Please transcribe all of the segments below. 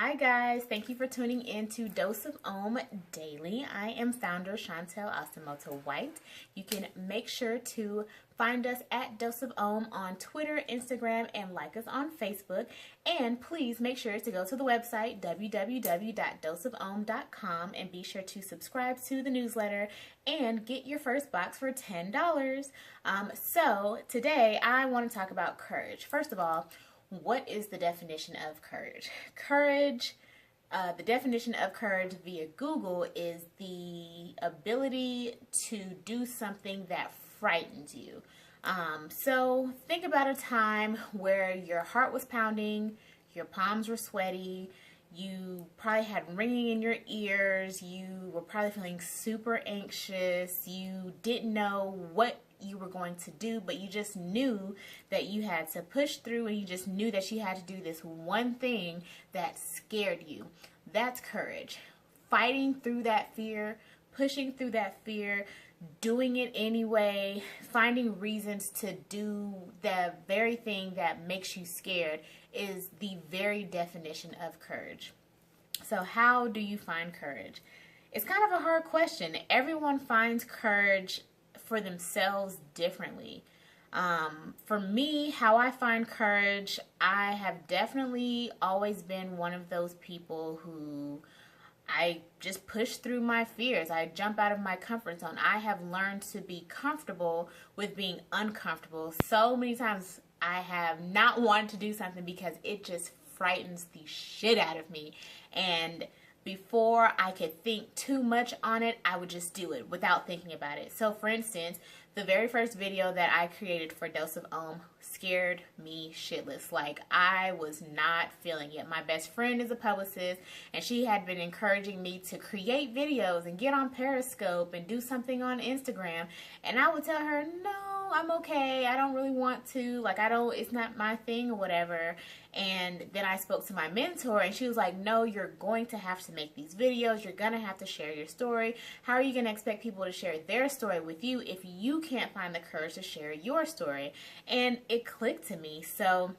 Hi guys, thank you for tuning in to Dose of Om Daily. I am founder Chantel Asamoto White. You can make sure to find us at Dose of Om on Twitter, Instagram, and like us on Facebook. And please make sure to go to the website www.doseofom.com and be sure to subscribe to the newsletter and get your first box for $10. So today I want to talk about courage. First of all, what is the definition of courage? Courage, the definition of courage via Google is the ability to do something that frightens you. So think about a time where your heart was pounding, your palms were sweaty, you probably had ringing in your ears, you were probably feeling super anxious, you didn't know what you were going to do, but you just knew that you had to push through, and you just knew that you had to do this one thing that scared you. That's courage. Fighting through that fear, pushing through that fear, doing it anyway, finding reasons to do the very thing that makes you scared is the very definition of courage. So how do you find courage? It's kind of a hard question. Everyone finds courage for themselves differently. For me, how I find courage, I have definitely always been one of those people who I just push through my fears. I jump out of my comfort zone. I have learned to be comfortable with being uncomfortable. So many times I have not wanted to do something because it just frightens the shit out of me. And before I could think too much on it, I would just do it without thinking about it. So for instance, the very first video that I created for Dose of Om scared me shitless. Like, I was not feeling it. My best friend is a publicist, and she had been encouraging me to create videos and get on Periscope and do something on Instagram. And I would tell her, no, I'm okay. I don't really want to. Like, it's not my thing or whatever. And then I spoke to my mentor, and she was like, no, you're going to have to make these videos. You're going to have to share your story. How are you going to expect people to share their story with you if you can't find the courage to share your story? And it clicked to me. So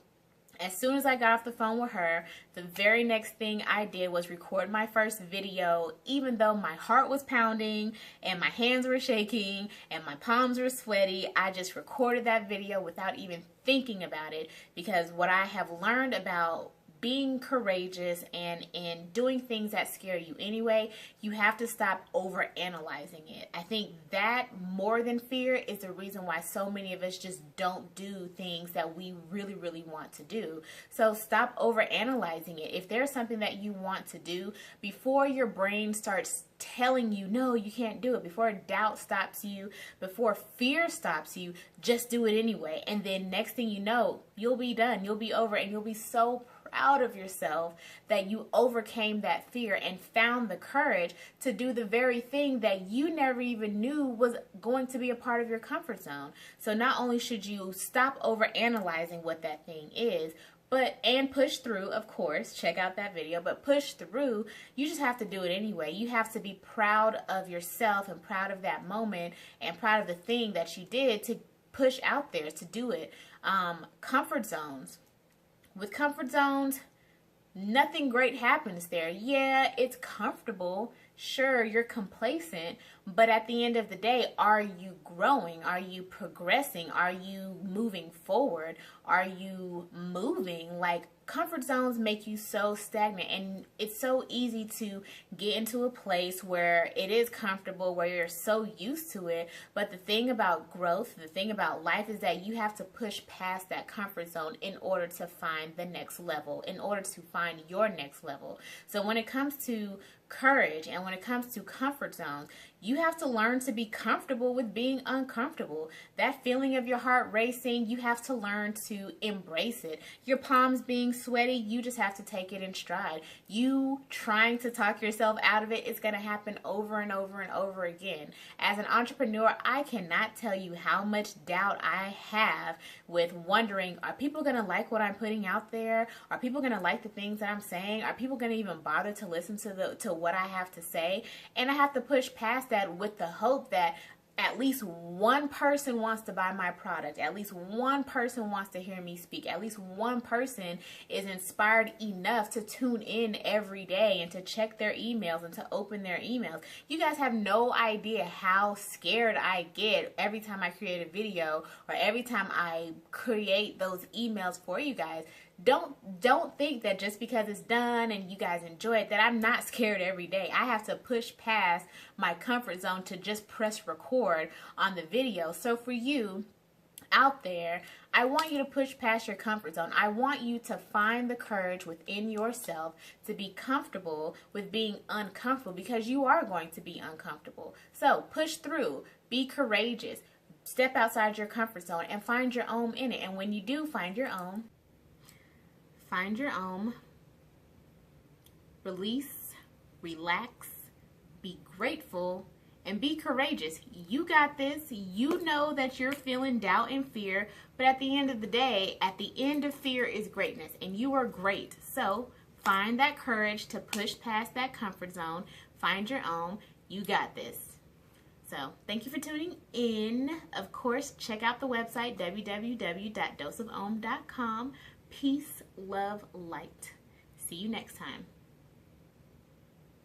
as soon as I got off the phone with her, the very next thing I did was record my first video, even though my heart was pounding and my hands were shaking and my palms were sweaty. I just recorded that video without even thinking about it, because what I have learned about being courageous and in doing things that scare you anyway, you have to stop overanalyzing it. I think that more than fear is the reason why so many of us just don't do things that we really, really want to do. So stop overanalyzing it. If there's something that you want to do, before your brain starts telling you, no, you can't do it, before doubt stops you, before fear stops you, just do it anyway. And then next thing you know, you'll be done, you'll be over, and you'll be so proud of yourself that you overcame that fear and found the courage to do the very thing that you never even knew was going to be a part of your comfort zone. So not only should you stop overanalyzing what that thing is, and push through, of course, check out that video, but push through, you just have to do it anyway. You have to be proud of yourself and proud of that moment and proud of the thing that you did to push out there, to do it. Comfort zones. With comfort zones, nothing great happens there. Yeah, it's comfortable. Sure, you're complacent, but at the end of the day, are you growing? Are you progressing? Are you moving forward? Are you moving? Like, comfort zones make you so stagnant, and it's so easy to get into a place where it is comfortable, where you're so used to it. But the thing about growth, the thing about life, is that you have to push past that comfort zone in order to find the next level, in order to find your next level. So when it comes to courage and when it comes to comfort zones, you have to learn to be comfortable with being uncomfortable. That feeling of your heart racing, you have to learn to embrace it. Your palms being sweaty, you just have to take it in stride. You trying to talk yourself out of it, it's going to happen over and over and over again. As an entrepreneur, I cannot tell you how much doubt I have with wondering, are people going to like what I'm putting out there? Are people going to like the things that I'm saying? Are people going to even bother to listen to what I have to say? And I have to push past that with the hope that at least one person wants to buy my product. At least one person wants to hear me speak. At least one person is inspired enough to tune in every day and to check their emails and to open their emails. You guys have no idea how scared I get every time I create a video or every time I create those emails for you guys. Don't think that just because it's done and you guys enjoy it that I'm not scared every day. I have to push past my comfort zone to just press record on the video. So for you out there, I want you to push past your comfort zone. I want you to find the courage within yourself to be comfortable with being uncomfortable, because you are going to be uncomfortable. So push through, be courageous, step outside your comfort zone and find your own in it. And when you do find your own, release, relax, be grateful, and be courageous. You got this. You know that you're feeling doubt and fear, but at the end of the day, at the end of fear is greatness, and you are great. So find that courage to push past that comfort zone. Find your own. You got this. So thank you for tuning in. Of course, check out the website, www.doseofom.com. Peace, love, light. See you next time.